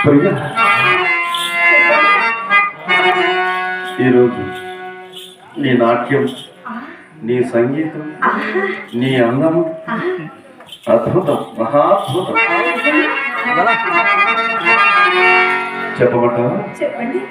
ప్రియా, ఈరోజు నీ నాట్యం, నీ సంగీతం, నీ అందము అద్భుతం, మహాద్భుతం. చెప్పమంటావా? చెప్పండి.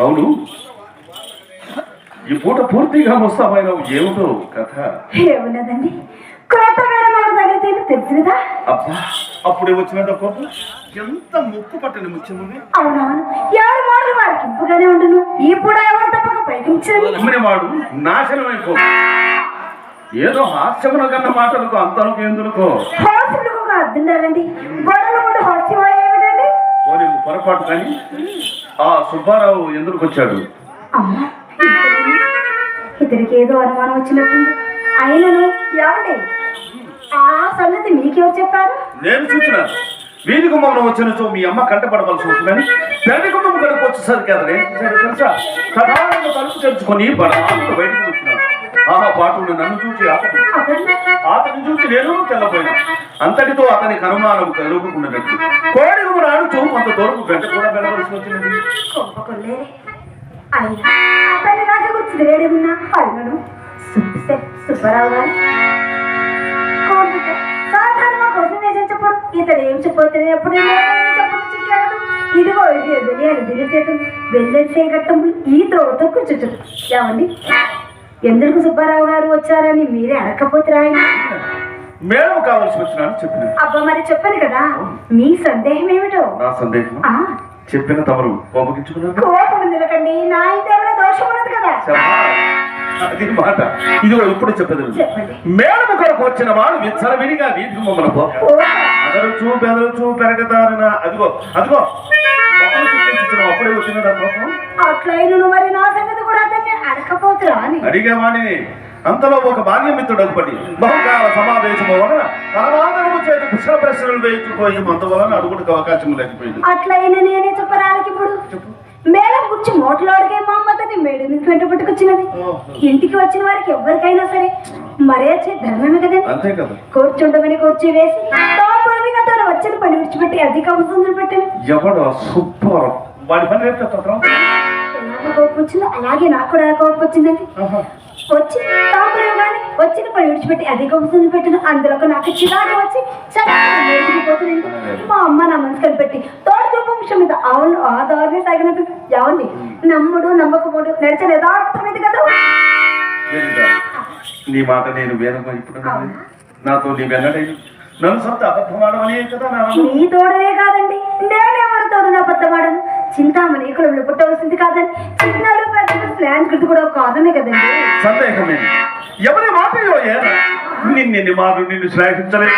అవును, ఈ పూట పూర్తిగా ముస్తాబైన ఏమిటో కథ? ఏమున్నదండి, కొత్త వేరమాడ తగిలితే తెలిసినదా? అబ్బా, అప్పుడే వచ్చినదా కోపం? ఎంత ముక్కు పట్టని ముఖ్యమని. అవునవును, ఎవరి మాటలు వాడికి ఇంపుగానే ఉండును. ఇప్పుడు ఎవరు తప్పక పైకించారు వాడు నాశనమైపో. ఏదో హాస్యమున కన్న మాటలకు అంతలకు ఎందుకో హాస్యములకు అర్థండి. బొడలు కూడా హాస్యం ఏమిటండి? పొరపాటు. కానీ ఆ సుబ్బారావు ఎందుకు వచ్చాడు? అమ్మా, ఇతనికి ఏదో అనుమానం వచ్చినట్టుంది. అయినను ఏమండి, ఆ సంగతి మీకెవరు చెప్పారు? నేను చూసిన వీధి గుమ్మం వచ్చినచో మీ అమ్మ కంటపడవలసి వస్తుందని పెళ్లి గుమ్మం కడుపు వచ్చేసరికి అతను ఏం చేశాడు తెలుసా? సదానంగా తలుపు తెరుచుకొని బడాలు బయటకు వచ్చినాడు. ఆహా పాటు నన్ను చూసి అతని చూసి నేను తెల్లపోయినా. అంతటితో అతనికి అనుమానం కలుగుకున్నట్టు కోడి గుమ్మ ఆడుతూ కొంత దూరం గంట కూడా వెళ్ళవలసి వచ్చినది. అతని దాకా కూర్చుని వేడేమున్నా పైనను సుబ్బారావు గారు సాధారణ కోసం ఏం చెప్పడు. ఇతడు ఏం చెప్పొచ్చు ఎప్పుడు చెప్పదు చిక్కాడు. ఇదిగో ఇది వెళ్ళాను దిరిసేటం వెళ్ళేసే గట్టం ఈ త్రోవతో కూర్చుంటాడు. ఏమండి ఎందుకు సుబ్బారావు గారు వచ్చారని మీరే అడగకపోతే ఆయన మేడం కావాల్సి వచ్చినాను చెప్పిన. అబ్బా మరి చెప్పాను కదా మీ సందేహం ఏమిటో? నా సందేహం చెప్పిన తమరు కోపగించుకున్నారు. కోపం నిలకండి నా ఇంతేమైనా దోషం ఉన్నది కదా. అది మాట ఇదిగో ఇప్పుడు చెప్పదు. మేడము కొరకు వచ్చిన వాడు విచ్చల విడిగా వీధి మమ్మల్ని అదరచు బెదరచు పెరగదారిన అదిగో అదిగో అప్పుడే వచ్చిన అట్లయిన మరి నా సంగతి కూడా అతన్ని అడగపోతురా అని అడిగేవాడిని. అంతలో ఒక బాల్యమిత్రుడు ఒకటి బహుకాల సమావేశము వలన పరమాదరము చేత కుశల ప్రశ్నలు వేయించుకోయి అంతవలన అడుగుడికి అవకాశం లేకపోయింది. అట్లయినా నేనే చెప్పరానికి ఇప్పుడు మేడం గురించి మోటలాడికే మా అమ్మతని మేడ నుంచి వెంట పట్టుకొచ్చినది. ఇంటికి వచ్చిన వారికి ఎవరికైనా సరే మరే ధర్మమే కదండి. అంతే కదా. కూర్చుండమని కూర్చి వేసి తను వచ్చిన పని విడిచిపెట్టి అధిక అవసరం పెట్టాను. ఎవడో సూపర్ వాడి పని ఎలాగ కోపం వచ్చిందో అలాగే నాకు కూడా కోపం వచ్చిందండి. వచ్చి తాపలేవు కానీ వచ్చిన పని విడిచిపెట్టి అధిక అవసరం పెట్టిన అందులో నాకు చిరాకు వచ్చి చదివిపోతుంది. మా అమ్మ నా మనసు కనిపెట్టి తోడు వంశం మీద అవును ఆ దారిని సాగినట్టు ఎవరిని నమ్ముడు నమ్మకముడు నడిచిన యథార్థమైంది కదా. నీ మాట నేను వేరమ్మా ఇప్పుడు నాతో నీ వెన్నడై నన్ను సొంత అబద్ధమాడమని కదా. నీ తోడనే కాదండి నేనెవరి తోడు నా అబద్ధమాడను. చింతామణి కులంలో పుట్టవలసింది కాదని చిన్నాలు పెద్ద ప్లాన్ కృతి కూడా ఒక కారణమే కదండి. సందేహమే ఎవరి మాట నిన్ను మాట నిన్ను శ్లాఘించలేదు.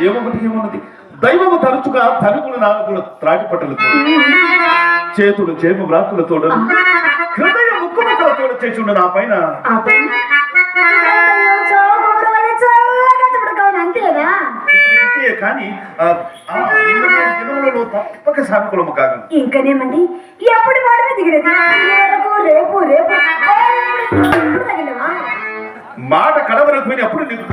ఏమన్నది దైవము తరచుగా తలుపులు నాలుగులు త్రాటిపట్టలతో చేతులు చేప బ్రాకులతో హృదయ ముక్కు ముక్కలతో చేసి నా పైన కానీ దినములలో తప్పక సానుకూలము కాగలను. ఇంకనేమండి ఎప్పుడు వాడమే దిగినది రేపు రేపు తగినవా మాట కడవరకు పోయి అప్పుడు నీకు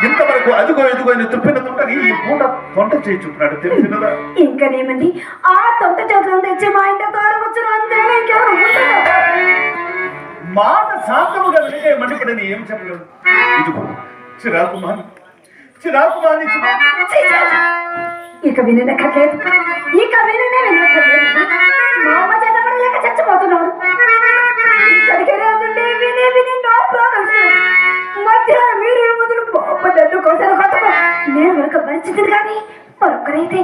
ఇంతవరకు అదిగో ఎదుగో అని తుప్పిన తొంటని ఈ పూట తొంట చేయి చూపినాడు తెలిసినదా. ఇంకనేమండి ఆ తొంట చేతులు తెచ్చి మా ఇంట్లో తోడవచ్చును అంతేనా మాట శాంతముగా వినే మండిపడని ఏం చెప్పలేదు. ఇదిగో చిరాకుమాని చిరాకుమాని ఇక వినక్కర్లేదు ఇక వినక్కర్లేదు మా అమ్మ చేత పడలేక చచ్చిపోతున్నాడు. ఇక్కడికి రాదండి వినే విని నా ప్రాణం మధ్య మీరు మొదలు బాబు కోసం కొత్త నేను మరొక పరిస్థితి కానీ మరొకరైతే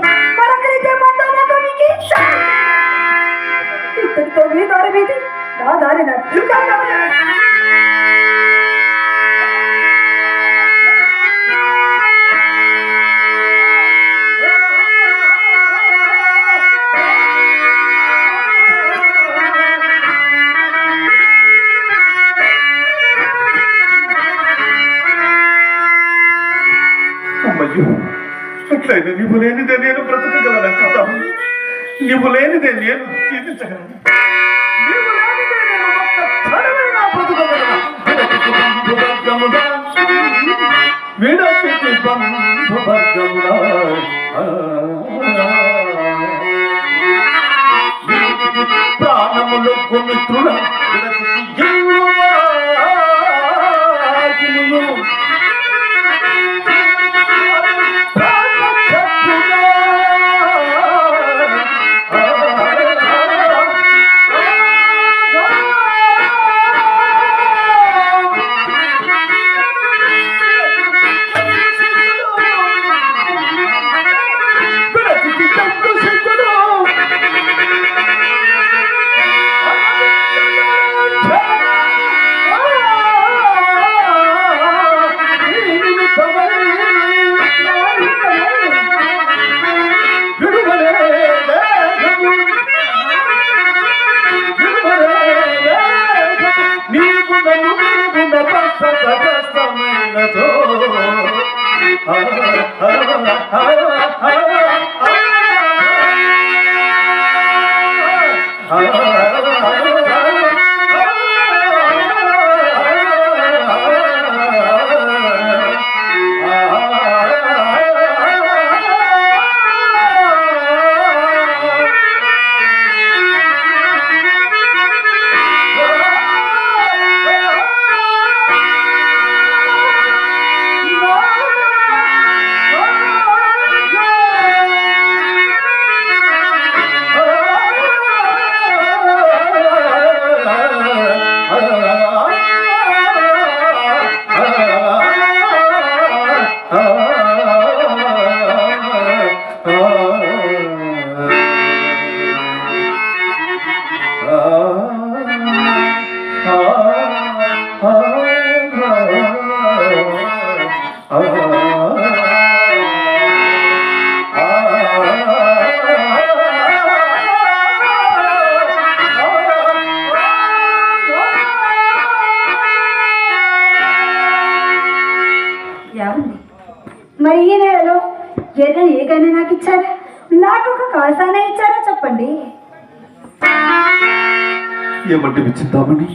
ఇద్దరితో మీ దారి మీది నా దారి నా ఎట్లయినా నీవు లేనిదే నేను బ్రతకగలను చెప్తాను. నీవు లేనిదే నేను జీవించగలను. నీవు లేనిదే నేను ఒక్క క్షణమైనా బ్రతకగలను. విడచితి బంధువర్గములా ప్రాణములు మిత్రుల మరి ఈ నెలలో ఎర్ర ఏగైనా నాకు ఇచ్చారా? నాకు ఒక కాసానే ఇచ్చారా చెప్పండి. ఏమంటే విచ్చిద్దామని